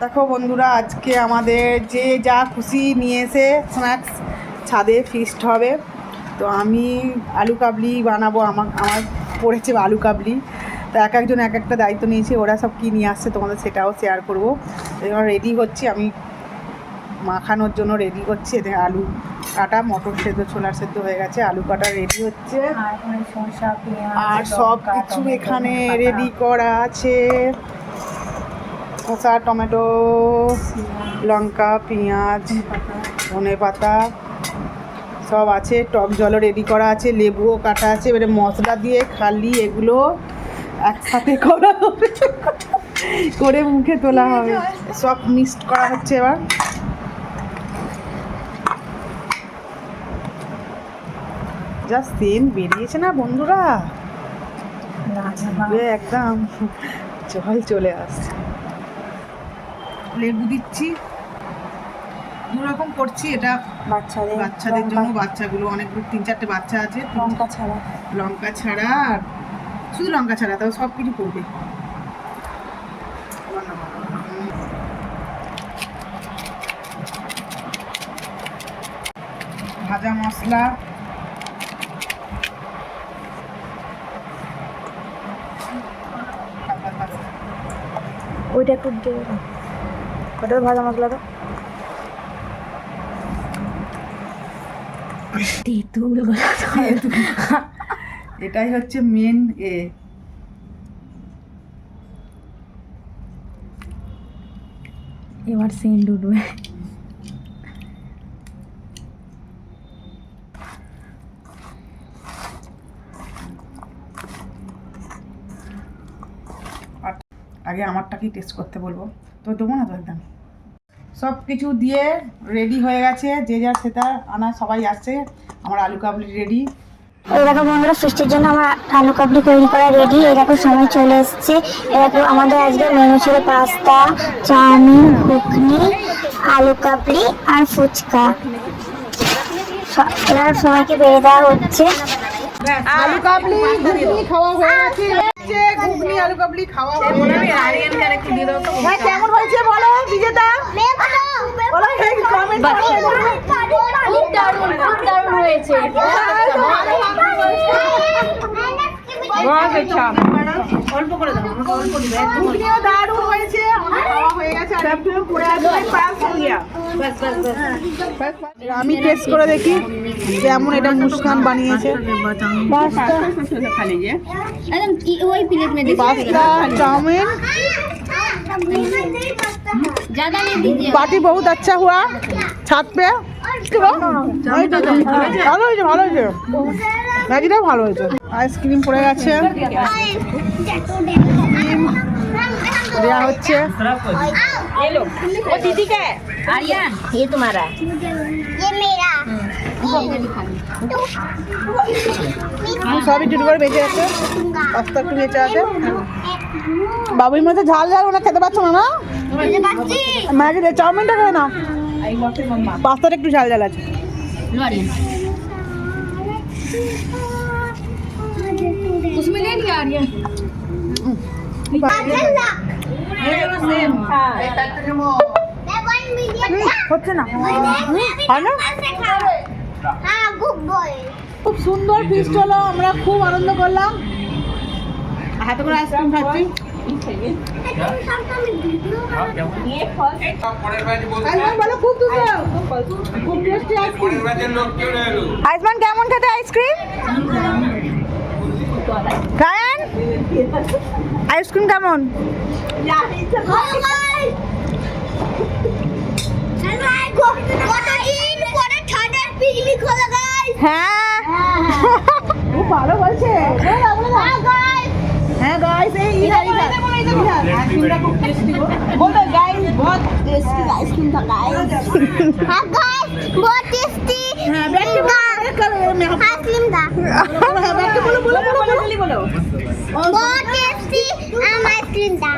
দেখো বন্ধুরা, আজকে আমাদের যে যা খুশি নিয়ে এসে স্ন্যাক্স ছাদে ফিস্ট হবে। তো আমি আলু কাবলি বানাবো, আমার পড়েছে আলু কাবলি। তো এক একজন এক একটা দায়িত্ব নিয়েছে, ওরা সব কী নিয়ে আসছে তোমাদের সেটাও শেয়ার করবো। এবার রেডি হচ্ছি, আমি মাখানোর জন্য রেডি করছি। এতে আলু কাটা, মটর সেদ্ধ, ছোলার সেদ্ধ হয়ে গেছে, আলু কাটা রেডি হচ্ছে, আর সব কিছু এখানে রেডি করা আছে। শসা, টমেটো, লঙ্কা, পেঁয়াজ, ধনেপাতা সব আছে। টক জলও রেডি করা আছে, লেবুও কাটা আছে। এবারে মশলা দিয়ে খালি এগুলো একসাথে করা হবে, করে মুখে তোলা হবে। সব মিক্সড করা হচ্ছে এবার। যা সেন্ট বেরিয়েছে না বন্ধুরা, একদম জল চলে আসছে। লেবু দিচ্ছি, দুরকম করছি। এটা বাচ্চাদের জন্য, বাচ্চাগুলো অনেকগুলো 3-4টে বাচ্চা আছে। লঙ্কা ছাড়া আর শুধু লঙ্কা ছাড়া, তাও সব কিছু করবে। ভাজা মশলা, ওইটা একটু দিয়ে দাও, ওটা ভাজা মশলা দাও। এটাই হচ্ছে মেন এবার সেন্ট উঠবে। আগে আমারটাকেই টেস্ট করতে বলবো, তো দেবো না তো একদম। সব কিছু দিয়ে রেডি হয়ে গেছে, যে যার সেটা আনা সবাই আসছে। আমার আলু কাবলি রেডি। এই দেখো বন্ধুরা, ফিস্টের জন্য আমার আলু কাবলি তৈরি করা রেডি। এই দেখো সময় চলে এসছে। এরকম আমাদের আজকে মেনু ছিল পাস্তা, চাউমিন, ঘুগনি, আলু কাবলি আর ফুচকা। এবার সবাইকে বেড়ে দেওয়া হচ্ছে। আলু কাবলি ঘুগনি খাওয়া হয়ে গেছে। ঘুগনি আলু কাবলি খাওয়া হয়ে গেছে। কেমন হয়েছে বলো বিজেতা? বলো কমেন্ট দারুণ হয়েছে। অল্প করে দাও, অল্প দিবে। ঘুগনিও দারুণ হয়েছে, খাওয়া হয়ে গেছে। আর একটু পড়ে আসবে, পাস হয়ে গিয়া। আমি টেস্ট করে দেখি কেমন। এটা মুস্কান বানিয়েছে। पास्ता चाउमीन पार्टी बहुत अच्छा हुआ छत पे। ভালো হয়েছে, ভালো হয়েছে, ম্যাগিটাও ভালো হয়েছে। আইসক্রিম পড়ে গেছে, দেওয়া হচ্ছে। সবই টুটু করে বেঁচে আছে, পাস্তা একটু বেঁচে আছে। বাবুর মধ্যে ঝাল ঝাল ওনা খেতে পারছো না? ম্যাগি চাউমিনটা খেয়ে নাও, পাস্তাটা একটু ঝাল ঝাল আছে। হচ্ছে না, খুব সুন্দর ফিস্ট হলো, আমরা খুব আনন্দ করলাম। হাতে করে আইসক্রিম খাচ্ছি। খুব খুব টেস্টি আইসক্রিম। আইসমান কেমন খেতে আইসক্রিম? কায়ান আইসক্রিম কেমন? হ্যাঁ খুব ভালো বলছে। হ্যাঁ गाइस, आइसक्रीमটা খুব টেস্টি গো। बोलो गाइस, बहुत टेस्टी आइसक्रीम था गाइस। हां गाइस, बहुत टेस्टी। हां बैठ के करो, मैं आइसक्रीम था। हां बैठ के बोलो बोलो बोलो बोलो बोलो। बहुत टेस्टी आइसक्रीम था।